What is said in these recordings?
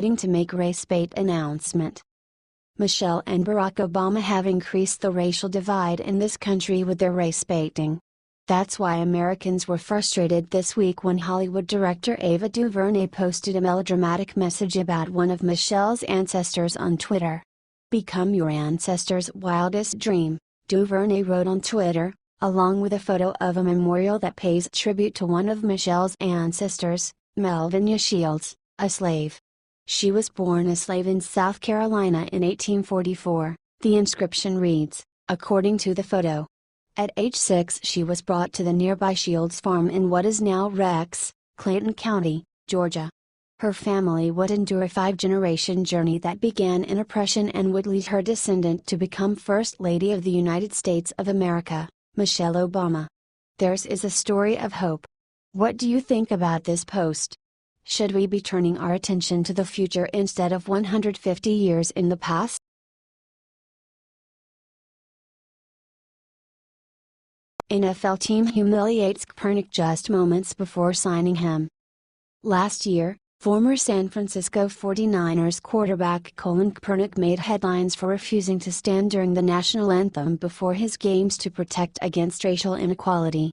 to make race bait announcement. Michelle and Barack Obama have increased the racial divide in this country with their race baiting. That's why Americans were frustrated this week when Hollywood director Ava DuVernay posted a melodramatic message about one of Michelle's ancestors on Twitter. "Become your ancestor's wildest dream," DuVernay wrote on Twitter, along with a photo of a memorial that pays tribute to one of Michelle's ancestors, Melvin Shields, a slave. She was born a slave in South Carolina in 1844, the inscription reads, according to the photo. At age 6 she was brought to the nearby Shields farm in what is now Rex, Clayton County, Georgia. Her family would endure a 5-generation journey that began in oppression and would lead her descendant to become First Lady of the United States of America, Michelle Obama. Theirs is a story of hope. What do you think about this post? Should we be turning our attention to the future instead of 150 years in the past? NFL team humiliates Kaepernick just moments before signing him. Last year, former San Francisco 49ers quarterback Colin Kaepernick made headlines for refusing to stand during the national anthem before his games to protect against racial inequality.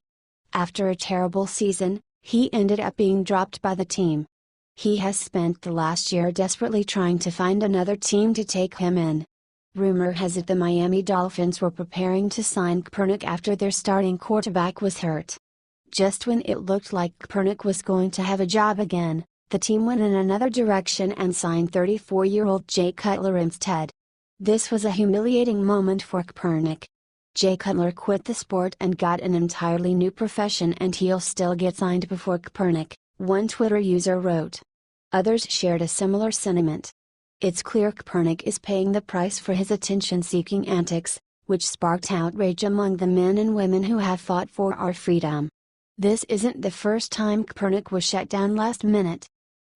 After a terrible season, he ended up being dropped by the team. He has spent the last year desperately trying to find another team to take him in. Rumor has it the Miami Dolphins were preparing to sign Kaepernick after their starting quarterback was hurt. Just when it looked like Kaepernick was going to have a job again, the team went in another direction and signed 34-year-old Jay Cutler instead. This was a humiliating moment for Kaepernick. Jay Cutler quit the sport and got an entirely new profession, and he'll still get signed before Kaepernick, one Twitter user wrote. Others shared a similar sentiment. It's clear Kaepernick is paying the price for his attention-seeking antics, which sparked outrage among the men and women who have fought for our freedom. This isn't the first time Kaepernick was shut down last minute.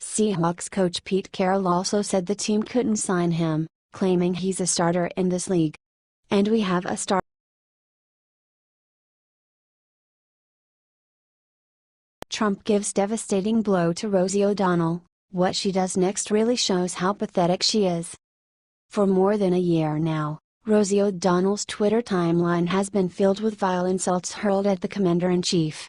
Seahawks coach Pete Carroll also said the team couldn't sign him, claiming he's a starter in this league. And we have a star. Trump gives devastating blow to Rosie O'Donnell. What she does next really shows how pathetic she is. For more than a year now, Rosie O'Donnell's Twitter timeline has been filled with vile insults hurled at the Commander-in-Chief.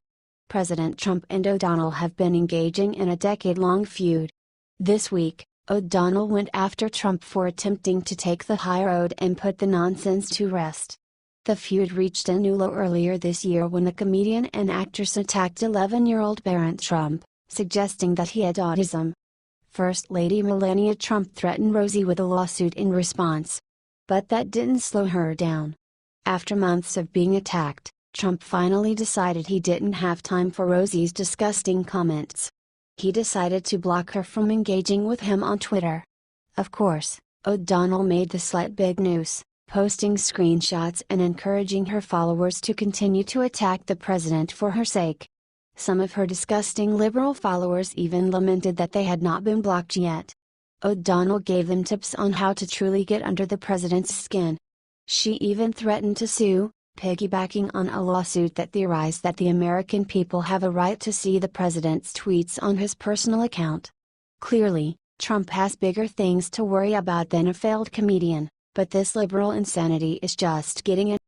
President Trump and O'Donnell have been engaging in a decade-long feud. This week, O'Donnell went after Trump for attempting to take the high road and put the nonsense to rest. The feud reached a new low earlier this year when the comedian and actress attacked 11-year-old Barron Trump, suggesting that he had autism. First Lady Melania Trump threatened Rosie with a lawsuit in response. But that didn't slow her down. After months of being attacked, Trump finally decided he didn't have time for Rosie's disgusting comments. He decided to block her from engaging with him on Twitter. Of course, O'Donnell made the slut big news, posting screenshots and encouraging her followers to continue to attack the president for her sake. Some of her disgusting liberal followers even lamented that they had not been blocked yet. O'Donnell gave them tips on how to truly get under the president's skin. She even threatened to sue, piggybacking on a lawsuit that theorized that the American people have a right to see the president's tweets on his personal account. Clearly, Trump has bigger things to worry about than a failed comedian, but this liberal insanity is just getting in.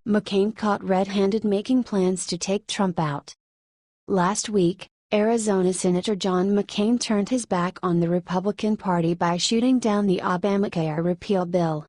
McCain caught red-handed making plans to take Trump out. Last week, Arizona Senator John McCain turned his back on the Republican Party by shooting down the Obamacare repeal bill.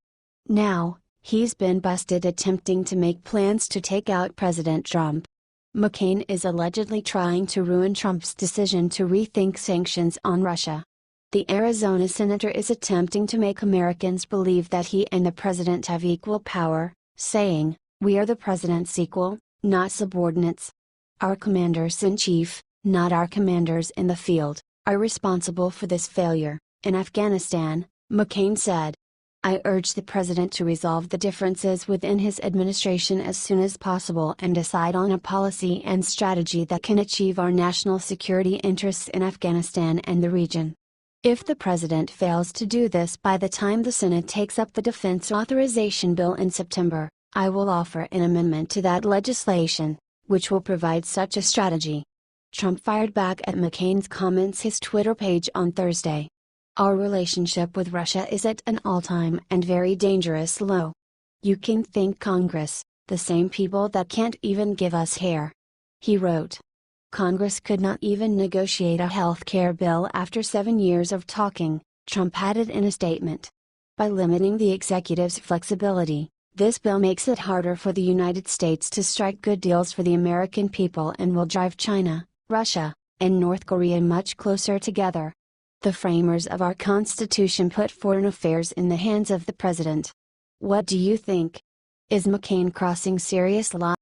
Now, he's been busted attempting to make plans to take out President Trump. McCain is allegedly trying to ruin Trump's decision to rethink sanctions on Russia. The Arizona senator is attempting to make Americans believe that he and the president have equal power, saying, "We are the president's equal, not subordinates. Our commanders-in-chief, not our commanders in the field, are responsible for this failure." In Afghanistan, McCain said, "I urge the president to resolve the differences within his administration as soon as possible and decide on a policy and strategy that can achieve our national security interests in Afghanistan and the region. If the president fails to do this by the time the Senate takes up the defense authorization bill in September, I will offer an amendment to that legislation, which will provide such a strategy." Trump fired back at McCain's comments his Twitter page on Thursday. "Our relationship with Russia is at an all-time and very dangerous low. You can thank Congress, the same people that can't even give us hair," he wrote. Congress could not even negotiate a health care bill after 7 years of talking, Trump added in a statement. By limiting the executive's flexibility, this bill makes it harder for the United States to strike good deals for the American people and will drive China, Russia, and North Korea much closer together. The framers of our Constitution put foreign affairs in the hands of the president. What do you think? Is McCain crossing serious lines?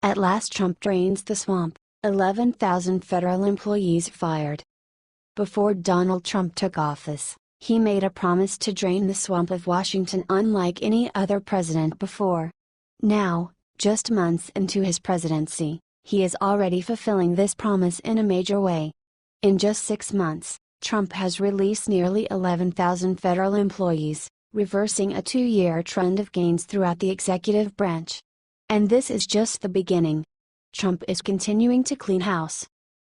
At last Trump drains the swamp, 11,000 federal employees fired. Before Donald Trump took office, he made a promise to drain the swamp of Washington unlike any other president before. Now, just months into his presidency, he is already fulfilling this promise in a major way. In just 6 months, Trump has released nearly 11,000 federal employees, reversing a 2-year trend of gains throughout the executive branch. And this is just the beginning. Trump is continuing to clean house.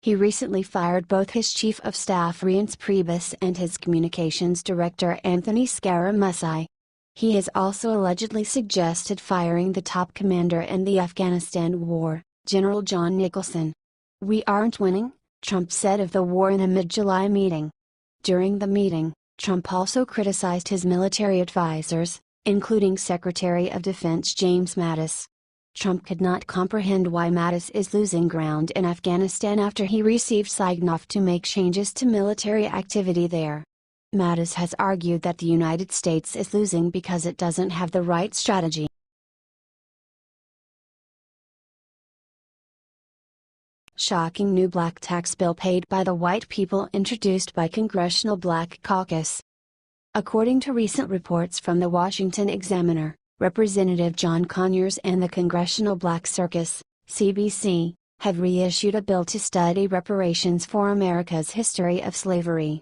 He recently fired both his chief of staff Reince Priebus and his communications director Anthony Scaramucci. He has also allegedly suggested firing the top commander in the Afghanistan war, General John Nicholson. "We aren't winning," Trump said of the war in a mid-July meeting. During the meeting, Trump also criticized his military advisors, including Secretary of Defense James Mattis. Trump could not comprehend why Mattis is losing ground in Afghanistan after he received sign-off to make changes to military activity there. Mattis has argued that the United States is losing because it doesn't have the right strategy. Shocking new black tax bill paid by the white people introduced by Congressional Black Caucus. According to recent reports from the Washington Examiner, Representative John Conyers and the Congressional Black Caucus, CBC, have reissued a bill to study reparations for America's history of slavery.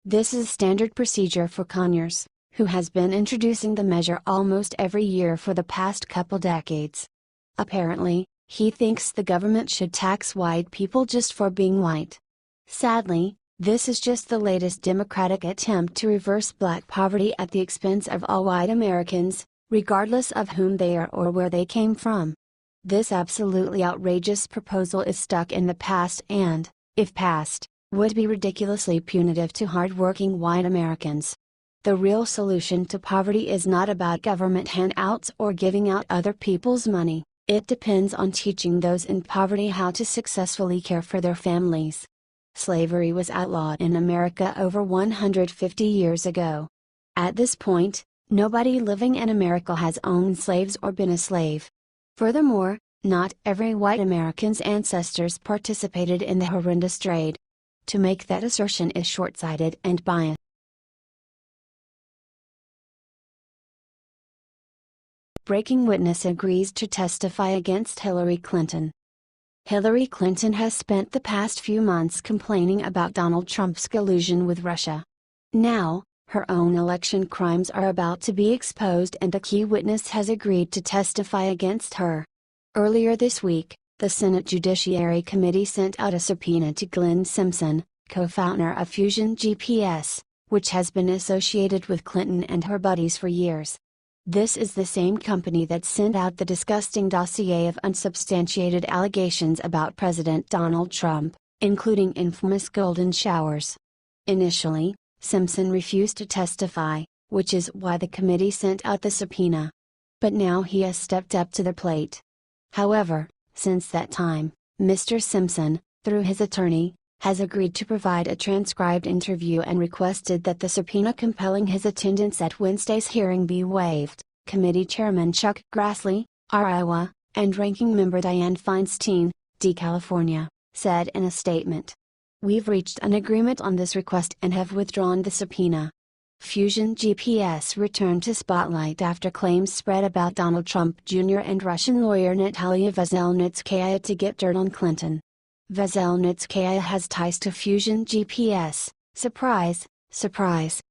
This is standard procedure for Conyers, who has been introducing the measure almost every year for the past couple decades. Apparently, he thinks the government should tax white people just for being white. Sadly, this is just the latest Democratic attempt to reverse black poverty at the expense of all white Americans, regardless of whom they are or where they came from. This absolutely outrageous proposal is stuck in the past and, if passed, would be ridiculously punitive to hard-working white Americans. The real solution to poverty is not about government handouts or giving out other people's money, it depends on teaching those in poverty how to successfully care for their families. Slavery was outlawed in America over 150 years ago. At this point, nobody living in America has owned slaves or been a slave. Furthermore, not every white American's ancestors participated in the horrendous trade. To make that assertion is short-sighted and biased. Breaking witness agrees to testify against Hillary Clinton. Hillary Clinton has spent the past few months complaining about Donald Trump's collusion with Russia. Now, her own election crimes are about to be exposed and a key witness has agreed to testify against her. Earlier this week, the Senate Judiciary Committee sent out a subpoena to Glenn Simpson, co-founder of Fusion GPS, which has been associated with Clinton and her buddies for years. This is the same company that sent out the disgusting dossier of unsubstantiated allegations about President Donald Trump, including infamous golden showers. Initially, Simpson refused to testify, which is why the committee sent out the subpoena. But now he has stepped up to the plate. However, since that time, Mr. Simpson, through his attorney, has agreed to provide a transcribed interview and requested that the subpoena compelling his attendance at Wednesday's hearing be waived, Committee Chairman Chuck Grassley, R. Iowa, and Ranking Member Dianne Feinstein, D. California, said in a statement. "We've reached an agreement on this request and have withdrawn the subpoena." Fusion GPS returned to spotlight after claims spread about Donald Trump Jr. and Russian lawyer Natalia Veselnitskaya to get dirt on Clinton. Veselnitskaya has ties to Fusion GPS, surprise, surprise.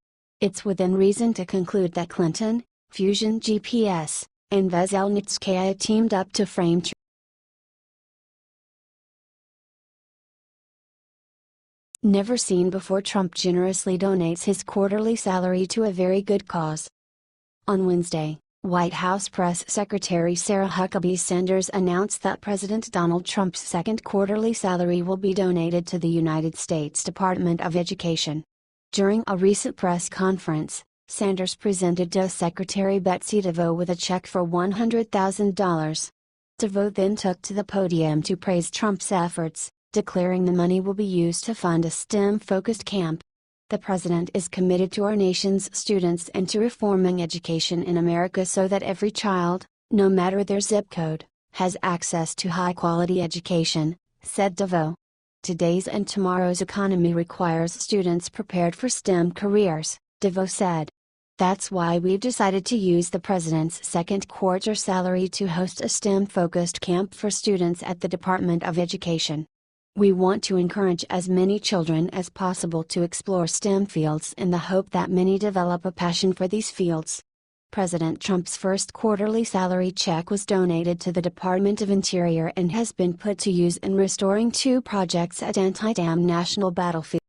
It's within reason to conclude that Clinton, Fusion GPS, and Veselnitskaya teamed up to frame Never seen before. Trump generously donates his quarterly salary to a very good cause. On Wednesday, White House Press Secretary Sarah Huckabee Sanders announced that President Donald Trump's second quarterly salary will be donated to the United States Department of Education. During a recent press conference, Sanders presented DOE Secretary Betsy DeVos with a check for $100,000. DeVos then took to the podium to praise Trump's efforts, declaring the money will be used to fund a STEM-focused camp. The president is committed to our nation's students and to reforming education in America so that every child, no matter their zip code, has access to high-quality education, said DeVos. Today's and tomorrow's economy requires students prepared for STEM careers, DeVos said. That's why we've decided to use the president's second quarter salary to host a STEM-focused camp for students at the Department of Education. We want to encourage as many children as possible to explore STEM fields in the hope that many develop a passion for these fields. President Trump's first quarterly salary check was donated to the Department of Interior and has been put to use in restoring 2 projects at Antietam National Battlefield.